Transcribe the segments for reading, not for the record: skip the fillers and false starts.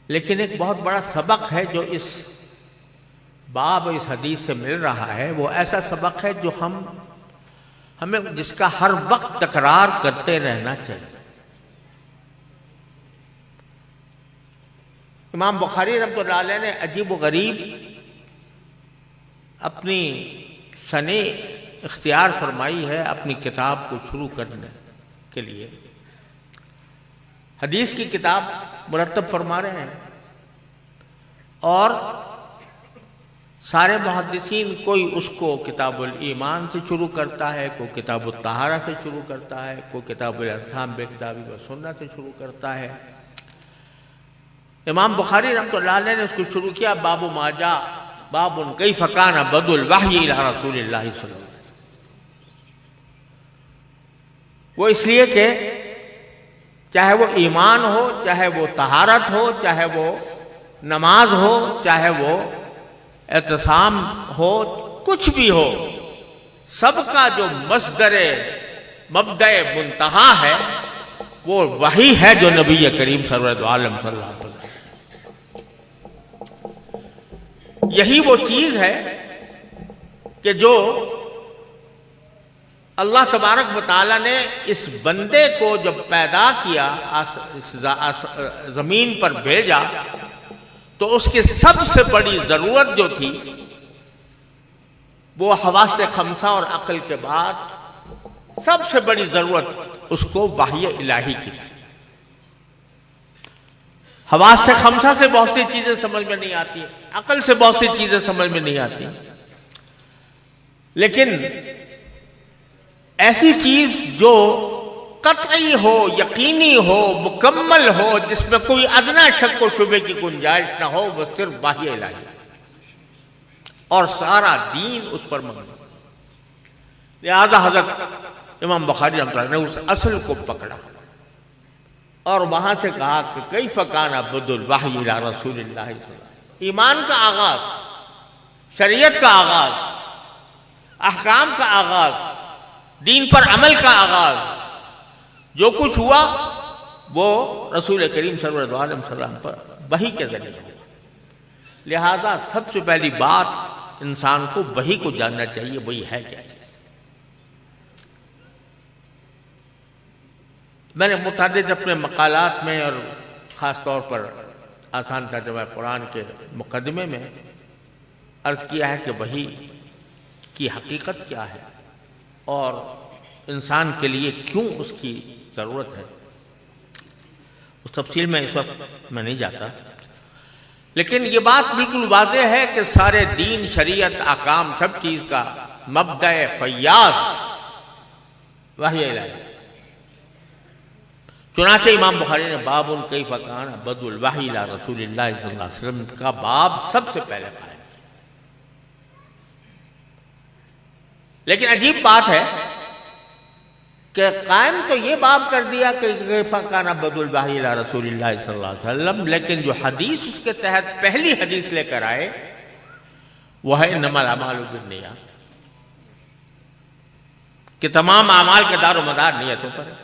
لیکن ایک بہت بڑا سبق ہے جو اس باب اس حدیث سے مل رہا ہے، وہ ایسا سبق ہے جو ہمیں جس کا ہر وقت تکرار کرتے رہنا چاہیے۔ امام بخاری رحمۃ اللہ علیہ نے عجیب و غریب اپنی سنِ اختیار فرمائی ہے اپنی کتاب کو شروع کرنے کے لیے۔ حدیث کی کتاب مرتب فرما رہے ہیں، اور سارے محدثین کوئی اس کو کتاب الایمان سے شروع کرتا ہے، کوئی کتاب الطہارہ سے شروع کرتا ہے، کوئی کتاب الاحکام بالکتاب والسنہ سے شروع کرتا ہے۔ امام بخاری رحمۃ اللہ علیہ نے اس کو شروع کیا باب ما جاء باب کیف کان بدء الوحی الی رسول اللہ صلی اللہ علیہ وسلم۔ وہ اس لیے کہ چاہے وہ ایمان ہو، چاہے وہ طہارت ہو، چاہے وہ نماز ہو، چاہے وہ اعتصام ہو، کچھ بھی ہو، سب کا جو مصدر مبدأ منتہا ہے وہ وحی ہے جو نبی کریم سرور عالم صلی اللہ علیہ وسلم۔ یہی وہ چیز ہے کہ جو اللہ تبارک و تعالیٰ نے اس بندے کو جب پیدا کیا، زمین پر بھیجا، تو اس کی سب سے بڑی ضرورت جو تھی وہ حواس خمسہ اور عقل کے بعد سب سے بڑی ضرورت اس کو وحی الہی کی تھی۔ حواس خمسہ سے بہت سی چیزیں سمجھ میں نہیں آتی، عقل سے بہت سی چیزیں سمجھ میں نہیں آتی، لیکن ایسی چیز جو قطعی ہو، یقینی ہو، مکمل ہو، جس میں کوئی ادنا شک و شبے کی گنجائش نہ ہو، وہ صرف وحی الہی ہے، اور سارا دین اس پر مبنی۔ لہذا حضرت امام بخاری رحمۃ اللہ نے اس اصل کو پکڑا اور وہاں سے کہا کہ کیف کان بدء الوحی الی رسول اللہ صلی اللہ علیہ وسلم۔ ایمان کا آغاز، شریعت کا آغاز، احکام کا آغاز، دین پر عمل کا آغاز، جو کچھ ہوا وہ رسول کریم صلی اللہ علیہ وسلم پر وحی کے ذریعے ہوا۔ لہذا سب سے پہلی بات انسان کو وحی کو جاننا چاہیے، وہی ہے کیا چیز۔ میں نے متعدد اپنے مقالات میں اور خاص طور پر آسان ترجمہ قرآن کے مقدمے میں عرض کیا ہے کہ وحی کی حقیقت کیا ہے اور انسان کے لیے کیوں اس کی ضرورت ہے۔ اس تفصیل میں اس وقت میں نہیں جاتا، لیکن یہ بات بالکل واضح ہے کہ سارے دین، شریعت، احکام، سب چیز کا مبدأ فیاض وحی الہی۔ چنانچہ امام بخاری نے باب کیف کان بدء الوحی الی رسول اللہ صلی اللہ علیہ وسلم کا باب سب سے پہلے قائم کیا۔ لیکن عجیب بات ہے کہ قائم تو یہ باب کر دیا کہ کیف کان بدء الوحی الی رسول اللہ صلی اللہ علیہ وسلم، لیکن جو حدیث اس کے تحت پہلی حدیث لے کر آئے وہ ہے انما الاعمال بالنیات، کہ تمام اعمال کے دار و مدار نیتوں پر ہے،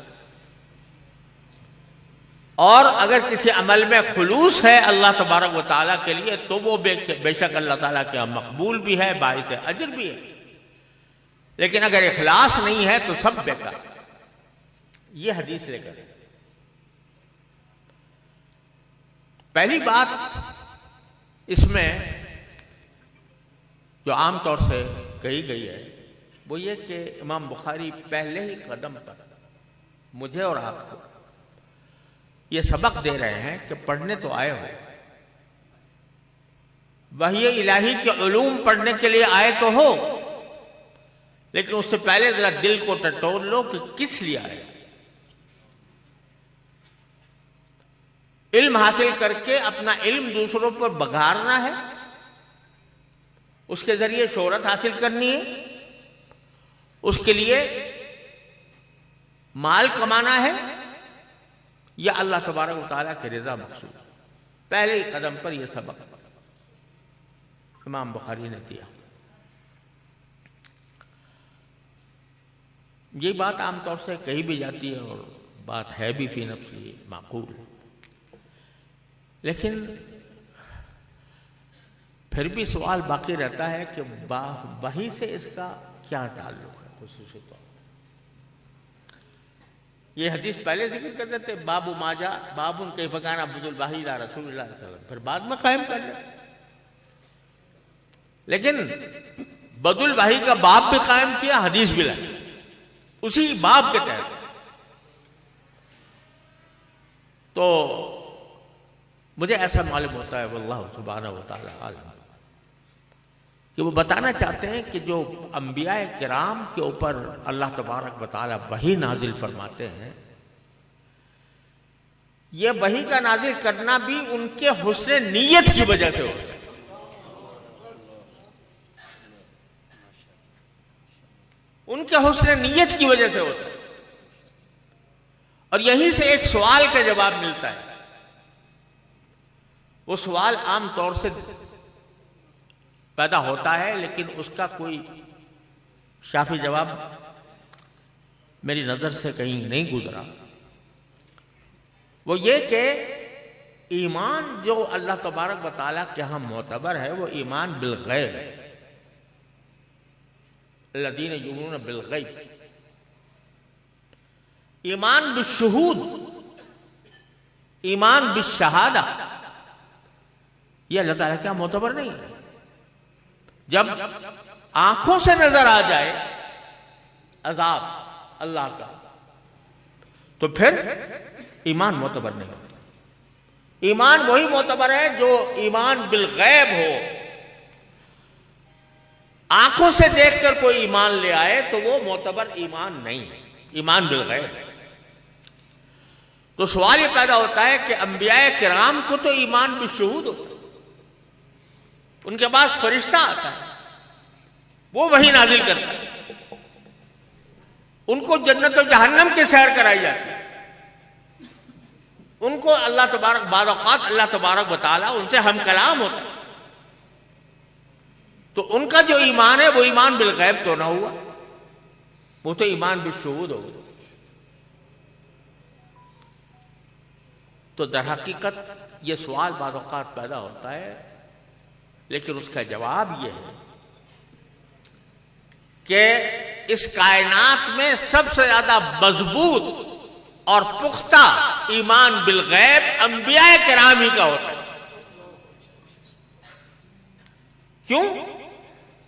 اور اگر کسی عمل میں خلوص ہے اللہ تبارک و تعالیٰ کے لیے تو وہ بے شک اللہ تعالیٰ کے مقبول بھی ہے، باعث اجر بھی ہے، لیکن اگر اخلاص نہیں ہے تو سب بیکار۔ یہ حدیث لے کر پہلی بات اس میں جو عام طور سے کہی گئی ہے وہ یہ کہ امام بخاری پہلے ہی قدم پر مجھے اور آپ کو یہ سبق دے رہے ہیں کہ پڑھنے تو آئے ہو، وحی الہی کے علوم پڑھنے کے لیے آئے تو ہو، لیکن اس سے پہلے ذرا دل کو ٹٹول لو کہ کس لیے آئے۔ علم حاصل کر کے اپنا علم دوسروں پر بگھارنا ہے، اس کے ذریعے شہرت حاصل کرنی ہے، اس کے لیے مال کمانا ہے، یا اللہ تبارک و تعالیٰ کی رضا مقصود۔ پہلے ہی قدم پر یہ سبق امام بخاری نے دیا۔ یہ بات عام طور سے کہی بھی جاتی ہے اور بات ہے بھی فی نفسی معقول، لیکن پھر بھی سوال باقی رہتا ہے کہ وحی سے اس کا کیا تعلق ہے خصوصی طور پر. یہ حدیث پہلے ذکر کرتے تھے باب ماجا باب کیف کان عبد الوحی الی رسول اللہ صلی اللہ علیہ وسلم، پھر بعد میں قائم کر دیا. لیکن بد الوحی کا باب بھی قائم کیا، حدیث بھی لائی اسی باب کے تحت. تو مجھے ایسا معلوم ہوتا ہے واللہ سبحانہ و تعالی عالم کہ وہ بتانا چاہتے ہیں کہ جو انبیاء کرام کے اوپر اللہ تبارک و تعالی وحی نازل فرماتے ہیں، یہ وحی کا نازل کرنا بھی ان کے حسن نیت کی وجہ سے ہوتا ہے. ان کے حسن نیت کی وجہ سے ہوتا ہے. اور یہیں سے ایک سوال کا جواب ملتا ہے. وہ سوال عام طور سے پیدا ہوتا ہے لیکن اس کا کوئی شافی جواب میری نظر سے کہیں نہیں گزرا. وہ یہ کہ ایمان جو اللہ تبارک و تعالیٰ کے ہاں معتبر ہے وہ ایمان بالغیب ہے. الذین یؤمنون بالغیب. ایمان بالشہود، ایمان بالشہادہ، یہ اللہ تعالیٰ کیا معتبر نہیں ہے. جب آنکھوں سے نظر آ جائے عذاب اللہ کا تو پھر ایمان معتبر نہیں ہوتا. ایمان وہی معتبر ہے جو ایمان بالغیب ہو. آنکھوں سے دیکھ کر کوئی ایمان لے آئے تو وہ معتبر ایمان نہیں ہے، ایمان بالغیب ہے. تو سوال یہ پیدا ہوتا ہے کہ انبیاء کرام کو تو ایمان بالشہود ہوتا ہے، ان کے پاس فرشتہ آتا ہے، وہ وحی نازل کرتا ہے، ان کو جنت و جہنم کی سیر کرائی جاتی ہے، ان کو اللہ تبارک بعض اوقات اللہ تبارک و تعالیٰ ان سے ہم کلام ہوتا ہے. تو ان کا جو ایمان ہے وہ ایمان بالغیب تو نہ ہوا، وہ تو ایمان بالشہود ہوگا. تو در حقیقت یہ سوال بعض اوقات پیدا ہوتا ہے لیکن اس کا جواب یہ ہے کہ اس کائنات میں سب سے زیادہ مضبوط اور پختہ ایمان بالغیب انبیاء کرام ہی کا ہوتا ہے. کیوں؟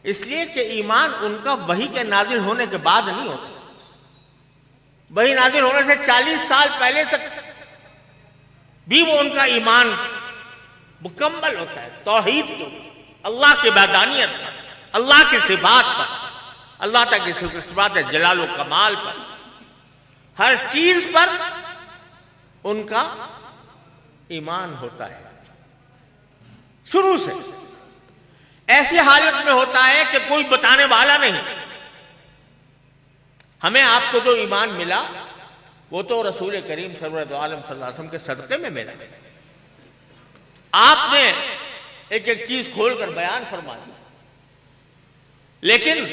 اس لیے کہ ایمان ان کا وحی کے نازل ہونے کے بعد نہیں ہوتا. وحی نازل ہونے سے 40 سال پہلے تک بھی وہ ان کا ایمان مکمل ہوتا ہے توحید کے اوپر، اللہ کی وحدانیت پر، اللہ کی صفات پر، اللہ تعالی کی صفات جلال و کمال پر، ہر چیز پر ان کا ایمان ہوتا ہے شروع سے. ایسی حالت میں ہوتا ہے کہ کوئی بتانے والا نہیں. ہمیں آپ کو جو ایمان ملا وہ تو رسول کریم سرورت عالم صلی اللہ علیہ وسلم کے صدقے میں ملا. آپ نے ایک ایک چیز کھول کر بیان فرما دی. لیکن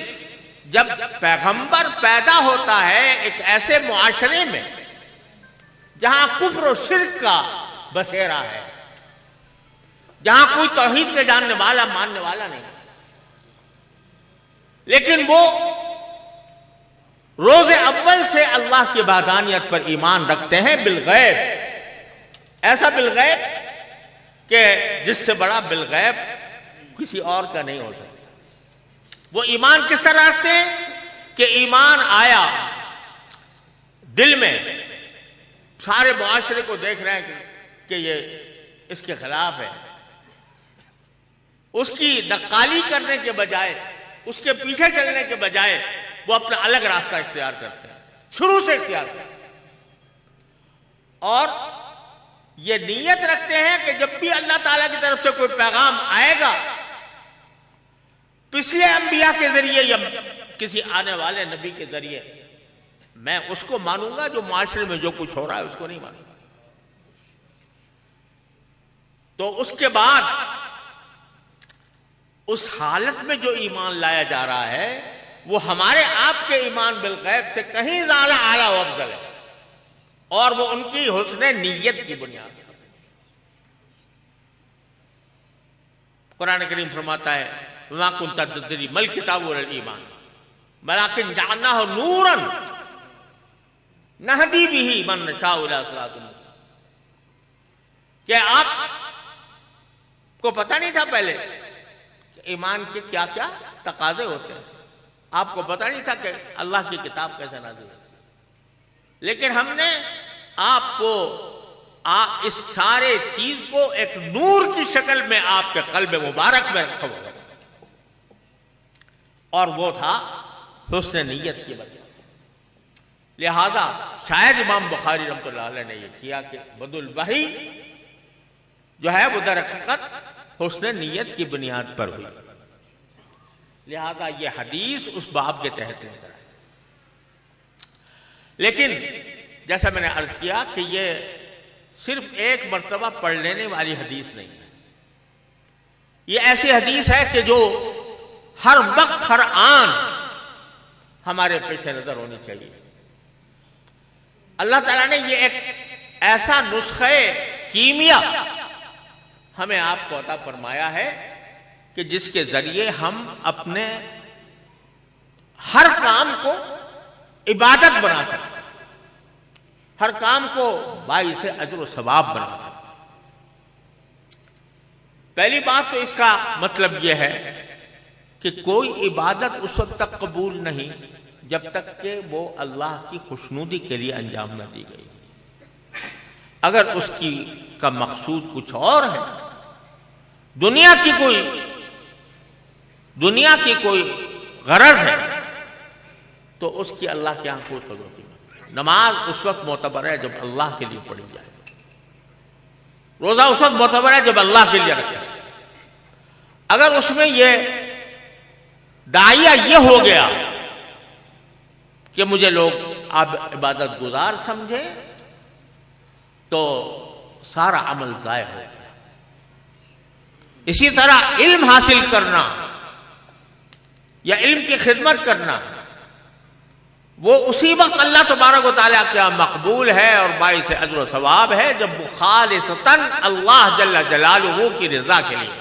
جب پیغمبر پیدا ہوتا ہے ایک ایسے معاشرے میں جہاں کفر و شرک کا بسیرا ہے، جہاں کوئی توحید کے جاننے والا ماننے والا نہیں، لیکن وہ روز اول سے اللہ کی وحدانیت پر ایمان رکھتے ہیں بالغیب. ایسا بالغیب کہ جس سے بڑا بالغیب کسی اور کا نہیں ہو سکتا. وہ ایمان کس طرح رکھتے ہیں کہ ایمان آیا دل میں، سارے معاشرے کو دیکھ رہے ہیں کہ یہ اس کے خلاف ہے، اس کی نقالی کرنے کے بجائے، اس کے پیچھے چلنے کے بجائے وہ اپنا الگ راستہ اختیار کرتے ہیں، شروع سے اختیار کرتے ہیں. اور یہ نیت رکھتے ہیں کہ جب بھی اللہ تعالیٰ کی طرف سے کوئی پیغام آئے گا پچھلے انبیاء کے ذریعے یا کسی آنے والے نبی کے ذریعے، میں اس کو مانوں گا. جو معاشرے میں جو کچھ ہو رہا ہے اس کو نہیں مانوں گا. تو اس کے بعد اس حالت میں جو ایمان لایا جا رہا ہے وہ ہمارے آپ کے ایمان بالغیب سے کہیں زیادہ اعلیٰ و افضل ہے، اور وہ ان کی حسن نیت کی بنیاد پر. قرآن کریم فرماتا ہے وما كنت تدری ما الکتاب ولا الایمان ولکن جعلناہ نورا نہدی به من نشاء الی صراط مستقیم. کہ آپ کو پتہ نہیں تھا پہلے کہ ایمان کے کیا کیا تقاضے ہوتے ہیں؟ آپ کو پتہ نہیں تھا کہ اللہ کی کتاب کیسے نازل ہوتی ہے؟ لیکن ہم نے آپ کو اس سارے چیز کو ایک نور کی شکل میں آپ کے قلب مبارک میں رکھا ہوا، اور وہ تھا حسن نیت کی وجہ سے. لہذا شاید امام بخاری رحمۃ اللہ علیہ نے یہ کیا کہ بدء الوحی جو ہے وہ در حقیقت حسن نیت کی بنیاد پر ہوئی. لہذا یہ حدیث اس باب کے تحت نظر آئی. لیکن جیسا میں نے عرض کیا کہ یہ صرف ایک مرتبہ پڑھ لینے والی حدیث نہیں ہے. یہ ایسی حدیث ہے کہ جو ہر وقت ہر آن ہمارے پیش نظر ہونی چاہیے. اللہ تعالیٰ نے یہ ایک ایسا نسخہ کیمیا ہمیں آپ کو عطا فرمایا ہے کہ جس کے ذریعے ہم اپنے ہر کام کو عبادت بنا سکتے، ہر کام کو باعث اجر و ثواب بنا سکتے. پہلی بات تو اس کا مطلب یہ ہے کہ کوئی عبادت اس وقت تک قبول نہیں جب تک کہ وہ اللہ کی خوشنودی کے لیے انجام نہ دی گئی. اگر اس کا مقصود کچھ اور ہے، دنیا کی کوئی غرض ہے، تو اس کی اللہ کے یہاں کوئی قدر نہیں. نماز اس وقت معتبر ہے جب اللہ کے لیے پڑھی جائے، روزہ اس وقت معتبر ہے جب اللہ کے لیے رکھا جائے. اگر اس میں یہ داعیہ یہ ہو گیا کہ مجھے لوگ اب عبادت گزار سمجھے، تو سارا عمل ضائع ہو گیا. اسی طرح علم حاصل کرنا یا علم کی خدمت کرنا وہ اسی وقت اللہ تبارک و تعالیٰ کے یہاں مقبول ہے اور باعث اجر و ثواب ہے جب وہ خالصتاً اللہ جل جلالہ کی رضا کے لیے.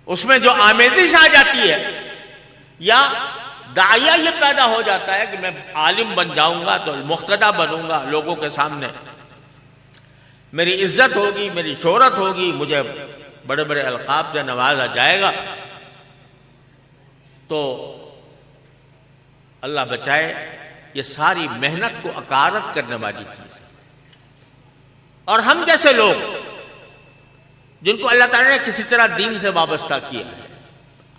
اس میں جو آمیزش آ جاتی ہے یا داعیہ یہ پیدا ہو جاتا ہے کہ میں عالم بن جاؤں گا تو مقتدا بنوں گا، لوگوں کے سامنے میری عزت ہوگی، میری شہرت ہوگی، مجھے بڑے بڑے القاب سے نوازا جائے گا، تو اللہ بچائے یہ ساری محنت کو اکارت کرنے والی چیز ہے. اور ہم جیسے لوگ جن کو اللہ تعالیٰ نے کسی طرح دین سے وابستہ کیا ہے،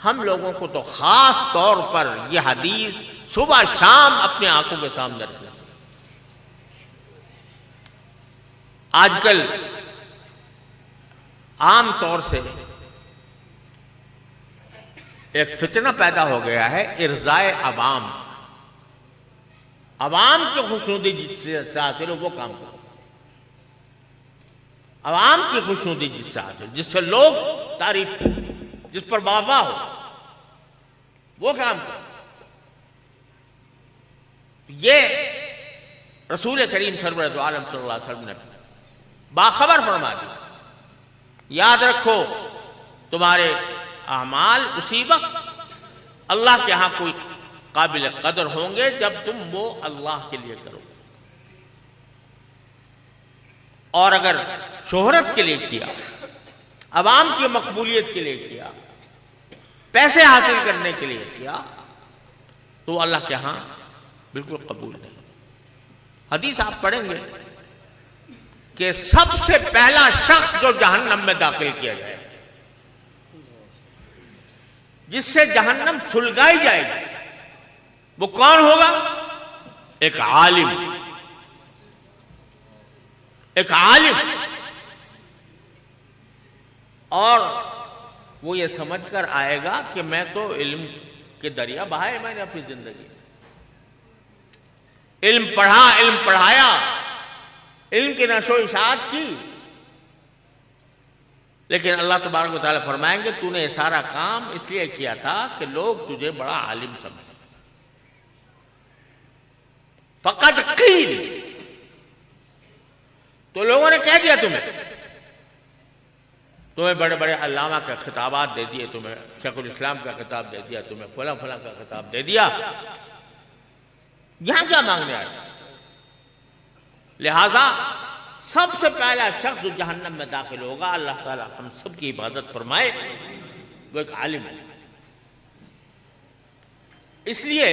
ہم لوگوں کو تو خاص طور پر یہ حدیث صبح شام اپنے آنکھوں کے سامنے رکھنا. آج کل عام طور سے ایک فتنہ پیدا ہو گیا ہے ارضائے عوام. عوام کی خوشنودی جس سے حاصل ہو وہ کام کرو، عوام کی خوشنودی جس سے حاصل، جس سے لوگ تعریف کریں، جس پر واہ واہ ہو، وہ کام کرو. یہ رسول کریم سرور دو عالم صلی اللہ علیہ وسلم نے باخبر فرما دیا. یاد رکھو تمہارے اعمال اسی وقت اللہ کے ہاں کوئی قابل قدر ہوں گے جب تم وہ اللہ کے لیے کرو. اور اگر شہرت کے لیے کیا، عوام کی مقبولیت کے لیے کیا، پیسے حاصل کرنے کے لیے کیا، تو اللہ کے ہاں بالکل قبول نہیں. حدیث آپ پڑھیں گے کہ سب سے پہلا شخص جو جہنم میں داخل کیا جائے، جس سے جہنم سلگائی جائے گی، وہ کون ہوگا؟ ایک عالم. ایک عالم. اور وہ یہ سمجھ کر آئے گا کہ میں تو علم کے دریا بہائے میں نے اپنی زندگی، علم پڑھا، علم پڑھایا، علم کی نشو و اشاعت کی، لیکن اللہ تبارک و تعالیٰ فرمائیں گے تو نے یہ سارا کام اس لیے کیا تھا کہ لوگ تجھے بڑا عالم سمجھیں. فقط قیل، تو لوگوں نے کہہ دیا تمہیں. تمہیں بڑے بڑے علامہ کے خطابات دے دیے، تمہیں شیخ الاسلام کا خطاب دے دیا، تمہیں فلاں فلاں کا خطاب دے دیا، یہاں کیا مانگنے آئے؟ لہذا سب سے پہلا شخص جو جہنم میں داخل ہوگا، اللہ تعالیٰ ہم سب کی عبادت فرمائے، وہ ایک عالم ہے۔ اس لیے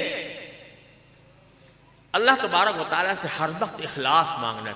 اللہ تبارک و تعالیٰ سے ہر وقت اخلاص مانگنا